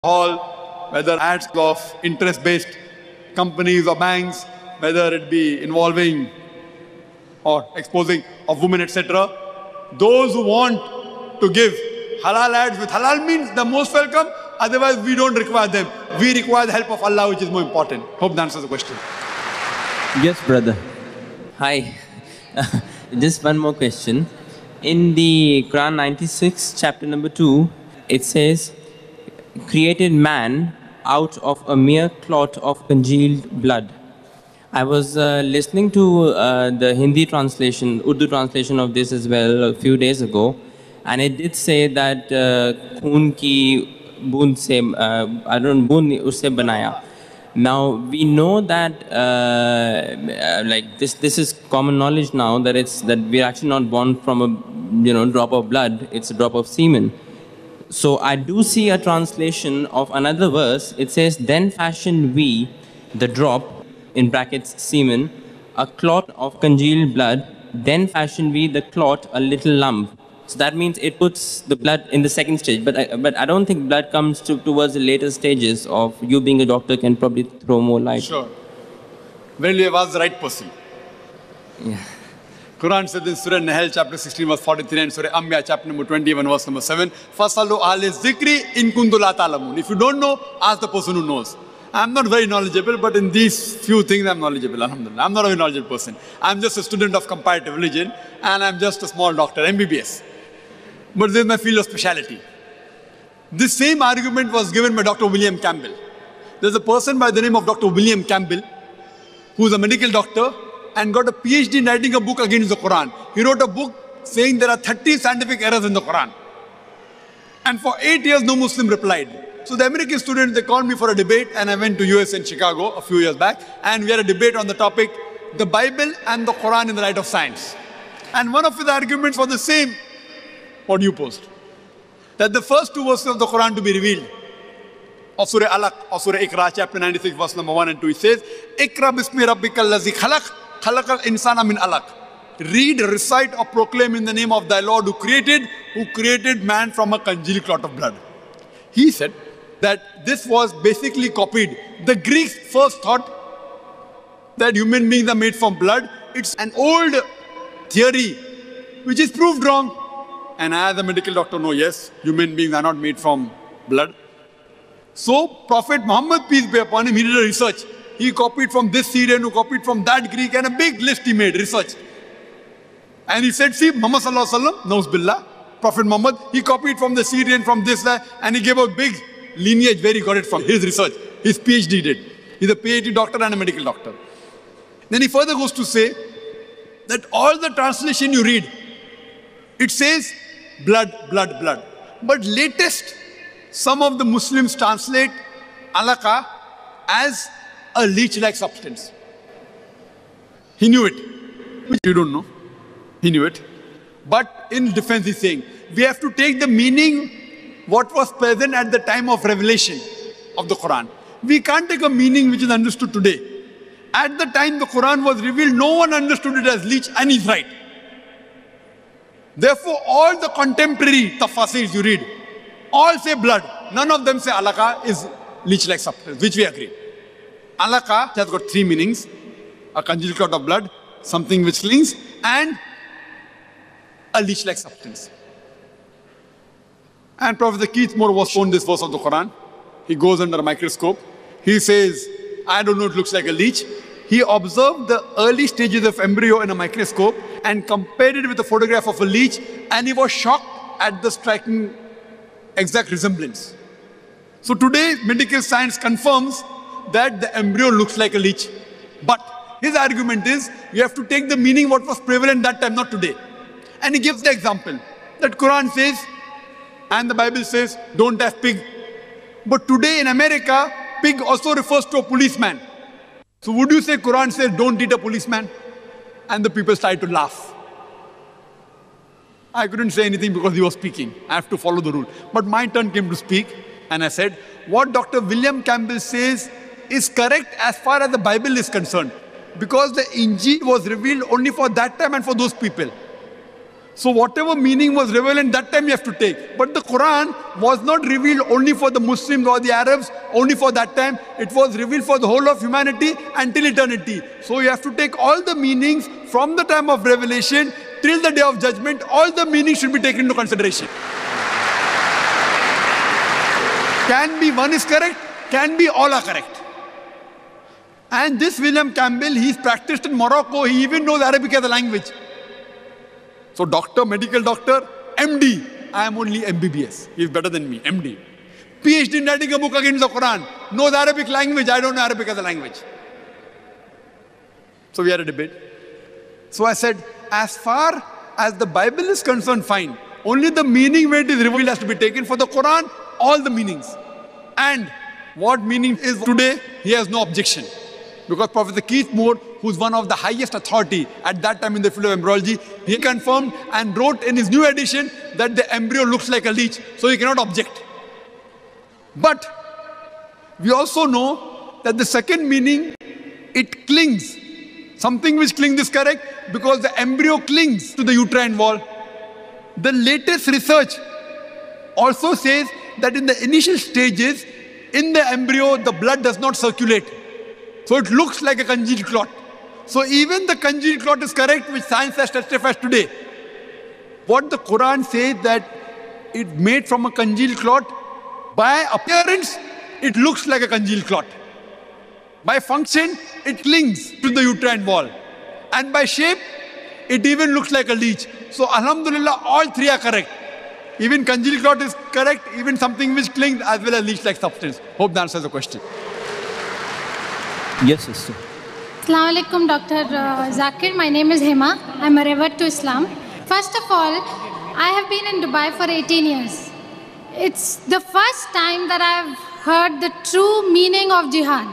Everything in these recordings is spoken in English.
hall, whether ads of interest-based companies or banks, whether it be involving or exposing of women, etc. Those who want to give halal ads with halal means, the most welcome. Otherwise, we don't require them. We require the help of Allah, which is more important. Hope that answers the question. Yes, brother. Hi. Just one more question. In the Quran 96, chapter number 2, it says, created man out of a mere clot of congealed blood. I was listening to the Hindi translation, Urdu translation of this as well a few days ago, and it did say that khoon ki boond se, boond usse banaya. Now we know that like this is common knowledge now that we're actually not born from a drop of blood, it's a drop of semen. So I do see a translation of another verse. It says, then fashioned we the drop, in brackets semen, a clot of congealed blood, then fashioned we the clot a little lump. So that means it puts the blood in the second stage. But I don't think blood comes towards the later stages of you being a doctor can probably throw more light. Sure. Well, you have asked the right person. Yeah. Quran says in Surah Nahl, chapter 16, verse 43, and Surah Anbiya, chapter number 21, verse number 7, فَاسْأَلُوا أَهْلَ الذِّكْرِ إِن كُنتُمْ لَا تَعْلَمُونَ. If you don't know, ask the person who knows. I'm not very knowledgeable, but in these few things I'm knowledgeable, alhamdulillah. I'm not a very knowledgeable person. I'm just a student of comparative religion, and I'm just a small doctor, MBBS. But this is my field of specialty. This same argument was given by Dr. William Campbell. There's a person by the name of Dr. William Campbell, who's a medical doctor, and got a PhD in writing a book against the Quran. He wrote a book saying there are 30 scientific errors in the Quran. And for 8 years, no Muslim replied. So the American students, they called me for a debate, and I went to US in Chicago a few years back, and we had a debate on the topic, the Bible and the Quran in the light of science. And one of his arguments was the same, what you posed, that the first 2 verses of the Quran to be revealed, of Surah Alaq, or Surah Iqra, chapter 96, verse number 1 and 2, it says, Iqra bismi rabbika allazi khalaq, khalaqal insana min alaq. Read, recite, or proclaim in the name of thy Lord who created man from a congealed clot of blood. He said that this was basically copied. The Greeks first thought that human beings are made from blood. It's an old theory which is proved wrong. And I, as a medical doctor, know, yes, human beings are not made from blood. So Prophet Muhammad, peace be upon him, he did a research. He copied from this Syrian, who copied from that Greek, and a big list he made, research. And he said, see, Muhammad sallallahu alaihi wasallam, Nauz billah, Prophet Muhammad, he copied from the Syrian, from this, that, and he gave a big lineage where he got it from, his research. His PhD did. He's a PhD doctor and a medical doctor. Then he further goes to say that all the translation you read, it says blood, blood, blood. But latest, some of the Muslims translate alaqa as a leech-like substance. He knew it, which you don't know. He knew it. But in defense, he's saying, we have to take the meaning what was present at the time of revelation of the Quran. We can't take a meaning which is understood today. At the time the Quran was revealed, no one understood it as leech, and he's right. Therefore, all the contemporary tafasirs you read, all say blood. None of them say alaqa is leech-like substance, which we agree. Alaqa has got 3 meanings. A congealed clot of blood, something which clings, and a leech-like substance. And Prophet Keithmore was shown this verse of the Quran. He goes under a microscope. He says, I don't know, it looks like a leech. He observed the early stages of embryo in a microscope and compared it with a photograph of a leech, and he was shocked at the striking exact resemblance. So today, medical science confirms that the embryo looks like a leech. But his argument is, you have to take the meaning what was prevalent that time, not today. And he gives the example that Quran says, and the Bible says, don't have pig. But today in America, pig also refers to a policeman. So would you say Quran says, don't eat a policeman? And the people started to laugh. I couldn't say anything because he was speaking. I have to follow the rule. But my turn came to speak, and I said, what Dr. William Campbell says is correct as far as the Bible is concerned. Because the Injil was revealed only for that time and for those people. So whatever meaning was revealed in that time you have to take. But the Quran was not revealed only for the Muslims or the Arabs, only for that time. It was revealed for the whole of humanity until eternity. So you have to take all the meanings from the time of revelation till the day of judgment. All the meanings should be taken into consideration. Can be one is correct, can be all are correct. And this William Campbell, he's practiced in Morocco. He even knows Arabic as a language. So doctor, medical doctor, MD. I am only MBBS. He's better than me, MD. PhD in writing a book against the Quran. Knows Arabic language. I don't know Arabic as a language. So we had a debate. So I said, as far as the Bible is concerned, fine. Only the meaning where it is revealed has to be taken. For the Quran, all the meanings. And what meaning is today, he has no objection. Because Professor Keith Moore, who's one of the highest authority at that time in the field of embryology, he confirmed and wrote in his new edition that the embryo looks like a leech, so he cannot object. But we also know that the second meaning, it clings. Something which clings is correct because the embryo clings to the uterine wall. The latest research also says that in the initial stages, in the embryo, the blood does not circulate. So it looks like a congealed clot. So even the congealed clot is correct, which science has testified today. What the Quran says that it made from a congealed clot, by appearance, it looks like a congealed clot. By function, it clings to the uterine wall. And by shape, it even looks like a leech. So alhamdulillah, all three are correct. Even congealed clot is correct, even something which clings as well as leech-like substance. Hope that answers the question. Yes, sister. Assalamu alaikum, Dr. Zakir. My name is Hema. I'm a revert to Islam. First of all, I have been in Dubai for 18 years. It's the first time that I've heard the true meaning of jihad.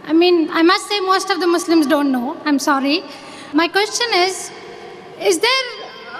I mean, I must say most of the Muslims don't know. I'm sorry. My question is there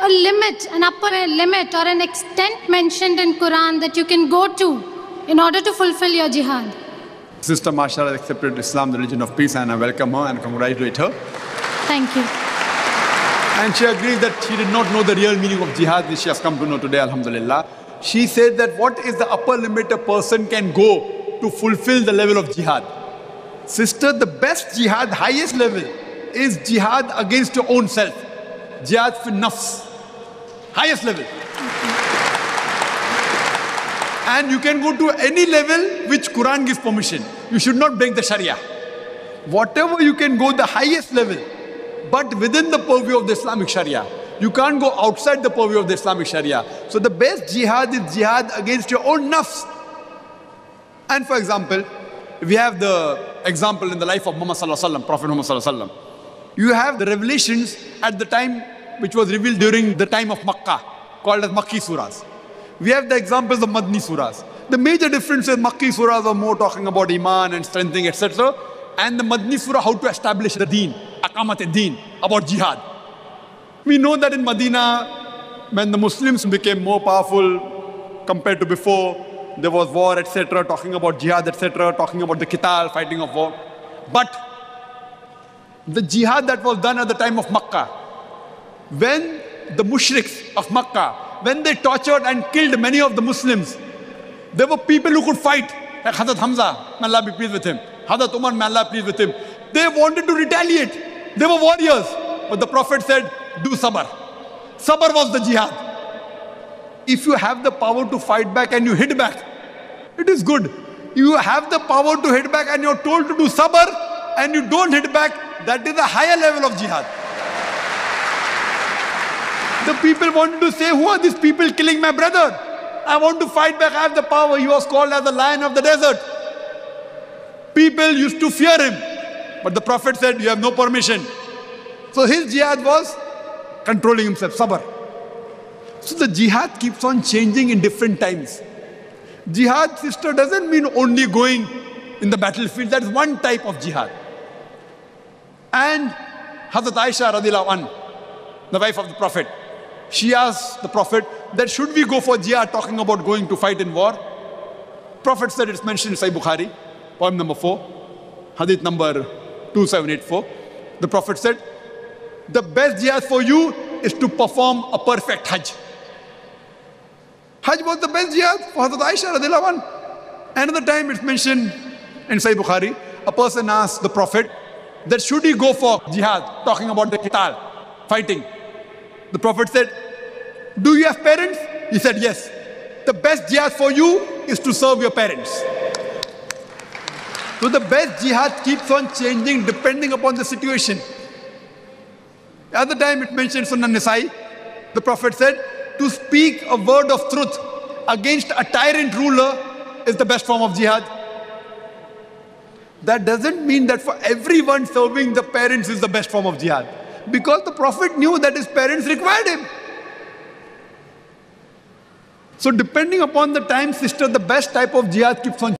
a limit, an upper limit or an extent mentioned in Quran that you can go to in order to fulfill your jihad? Sister Masha has accepted Islam, the religion of peace, and I welcome her and congratulate her. Thank you. And she agrees that she did not know the real meaning of jihad, which she has come to know today, alhamdulillah. She said that what is the upper limit a person can go to fulfill the level of jihad? Sister, the best jihad, highest level, is jihad against your own self. Jihad fi nafs. Highest level. And you can go to any level which Quran gives permission. You should not break the Sharia. Whatever you can go the highest level, but within the purview of the Islamic Sharia. You can't go outside the purview of the Islamic Sharia. So the best jihad is jihad against your own nafs. And for example, we have the example in the life of Muhammad Sallallahu Alaihi Wasallam, Prophet Muhammad Sallallahu Alaihi Wasallam. You have the revelations at the time which was revealed during the time of Makkah, called as Makki Surahs. We have the examples of Madni Surahs. The major difference is Makki Surahs are more talking about Iman and strengthening, etc. And the Madni Surah, how to establish the deen, Aqamat al-Deen, about jihad. We know that in Medina, when the Muslims became more powerful compared to before, there was war, etc., talking about jihad, etc., talking about the qital, fighting of war. But the jihad that was done at the time of Makkah, when the mushriks of Makkah, when they tortured and killed many of the Muslims, there were people who could fight, like Hazrat Hamza, may Allah be pleased with him, Hazrat Umar, may Allah be pleased with him. They wanted to retaliate. They were warriors. But the Prophet said, do sabr. Sabr was the jihad. If you have the power to fight back and you hit back, it is good. You have the power to hit back and you're told to do sabr and you don't hit back, that is a higher level of jihad. The people wanted to say, who are these people killing my brother? I want to fight back, I have the power. He was called as the lion of the desert. People used to fear him. But the Prophet said, you have no permission. So his jihad was controlling himself, sabr. So the jihad keeps on changing in different times. Jihad, sister, doesn't mean only going in the battlefield. That's one type of jihad. And Hazrat Aisha radiallahu anha, the wife of the Prophet, she asked the Prophet that should we go for jihad, talking about going to fight in war? Prophet said, it's mentioned in Sahih Bukhari, poem number 4, hadith number 2784. The Prophet said, the best jihad for you is to perform a perfect Hajj. Hajj was the best jihad for Hazrat Aisha radiallahu anha. Another time it's mentioned in Sahih Bukhari, a person asked the Prophet that should he go for jihad, talking about the qital, fighting. The Prophet said, do you have parents? He said, yes. The best jihad for you is to serve your parents. So the best jihad keeps on changing depending upon the situation. The other time it mentioned Sunan Nisai, the Prophet said, to speak a word of truth against a tyrant ruler is the best form of jihad. That doesn't mean that for everyone serving the parents is the best form of jihad. Because the Prophet knew that his parents required him. So depending upon the time, sister, the best type of jihad keeps on